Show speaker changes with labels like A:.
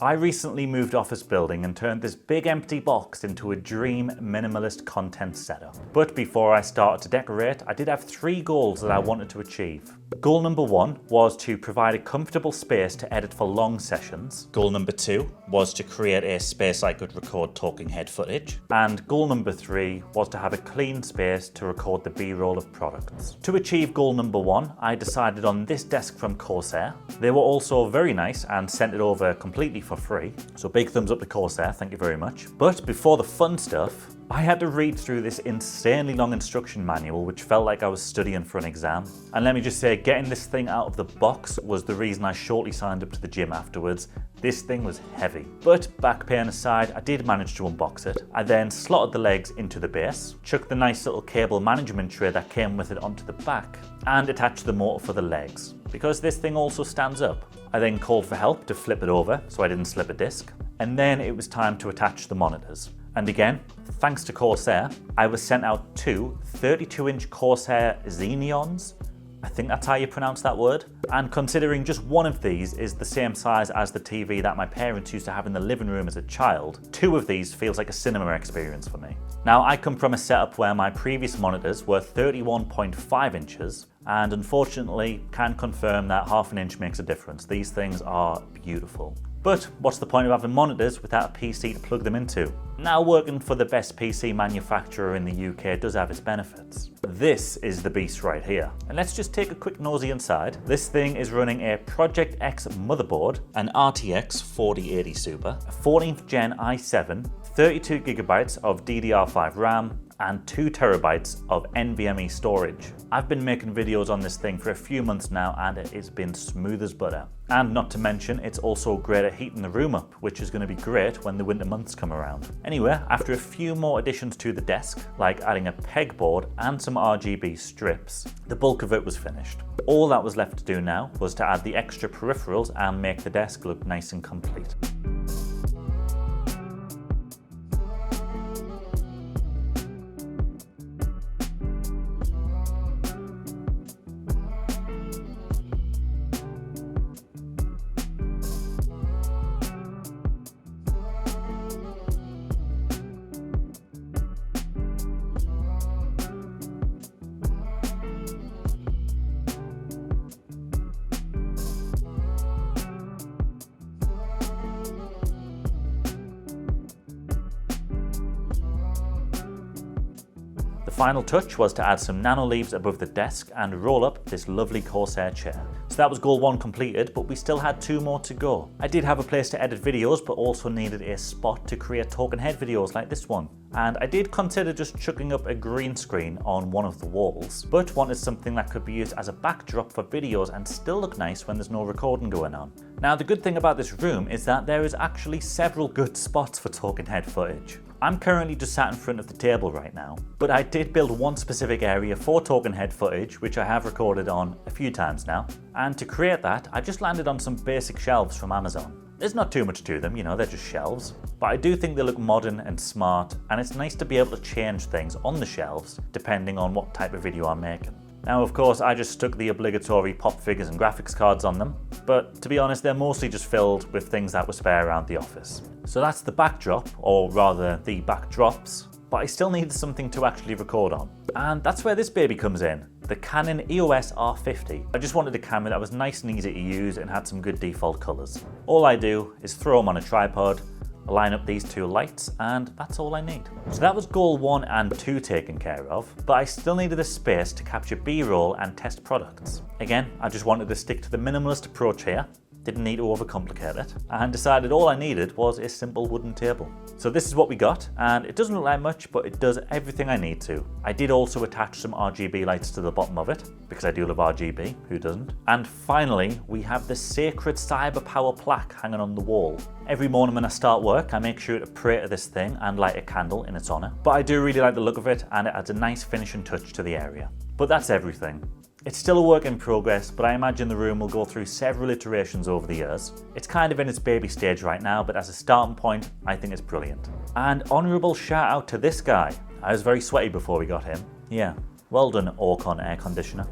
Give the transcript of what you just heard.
A: I recently moved office building and turned this big empty box into a dream minimalist content setup. But before I started to decorate, I did have 3 goals that I wanted to achieve. Goal number 1 was to provide a comfortable space to edit for long sessions. Goal number 2 was to create a space I could record talking head footage. And goal number 3 was to have a clean space to record the B-roll of products. To achieve goal number 1, I decided on this desk from Corsair. They were also very nice and sent it over completely for free. So big thumbs up to Corsair, thank you very much. But before the fun stuff, I had to read through this insanely long instruction manual, which felt like I was studying for an exam. And let me just say, getting this thing out of the box was the reason I shortly signed up to the gym afterwards. This thing was heavy. But back pain aside, I did manage to unbox it. I then slotted the legs into the base, chucked the nice little cable management tray that came with it onto the back, and attached the motor for the legs, because this thing also stands up. I then called for help to flip it over so I didn't slip a disc, and then it was time to attach the monitors. And again, thanks to Corsair, I was sent out 2 32-inch Corsair Xeneons. I think that's how you pronounce that word. And considering just one of these is the same size as the TV that my parents used to have in the living room as a child, 2 of these feels like a cinema experience for me. Now, I come from a setup where my previous monitors were 31.5 inches, and unfortunately can confirm that half an inch makes a difference. These things are beautiful. But what's the point of having monitors without a PC to plug them into? Now, working for the best PC manufacturer in the UK does have its benefits. This is the beast right here. And let's just take a quick nosy inside. This thing is running a Project X motherboard, an RTX 4080 Super, a 14th gen i7, 32GB of DDR5 RAM, and 2 terabytes of NVMe storage. I've been making videos on this thing for a few months now and it's been smooth as butter. And not to mention, it's also great at heating the room up, which is going to be great when the winter months come around. Anyway, after a few more additions to the desk, like adding a pegboard and some RGB strips, the bulk of it was finished. All that was left to do now was to add the extra peripherals and make the desk look nice and complete. The final touch was to add some nano leaves above the desk and roll up this lovely Corsair chair. So that was goal 1 completed, but we still had 2 more to go. I did have a place to edit videos, but also needed a spot to create talking head videos like this one. And I did consider just chucking up a green screen on one of the walls, but wanted something that could be used as a backdrop for videos and still look nice when there's no recording going on. Now, the good thing about this room is that there is actually several good spots for talking head footage. I'm currently just sat in front of the table right now, but I did build one specific area for talking head footage, which I have recorded on a few times now. And to create that, I just landed on some basic shelves from Amazon. There's not too much to them, you know, they're just shelves. But I do think they look modern and smart, and it's nice to be able to change things on the shelves depending on what type of video I'm making. Now, of course, I just stuck the obligatory pop figures and graphics cards on them, but to be honest, they're mostly just filled with things that were spare around the office. So that's the backdrop, or rather the backdrops, but I still needed something to actually record on. And that's where this baby comes in, the Canon EOS R50. I just wanted a camera that was nice and easy to use and had some good default colors. All I do is throw them on a tripod, line up these 2 lights, and that's all I need. So that was goal 1 and 2 taken care of, but I still needed a space to capture B-roll and test products. Again, I just wanted to stick to the minimalist approach here, didn't need to overcomplicate it, and decided all I needed was a simple wooden table. So this is what we got, and it doesn't look like much, but it does everything I need to. I did also attach some RGB lights to the bottom of it, because I do love RGB, who doesn't? And finally, we have the sacred Cyber Power plaque hanging on the wall. Every morning when I start work, I make sure to pray to this thing and light a candle in its honor. But I do really like the look of it, and it adds a nice finishing touch to the area. But that's everything. It's still a work in progress, but I imagine the room will go through several iterations over the years. It's kind of in its baby stage right now, but as a starting point, I think it's brilliant. And honourable shout out to this guy. I was very sweaty before we got him. Yeah, well done, Orcon air conditioner.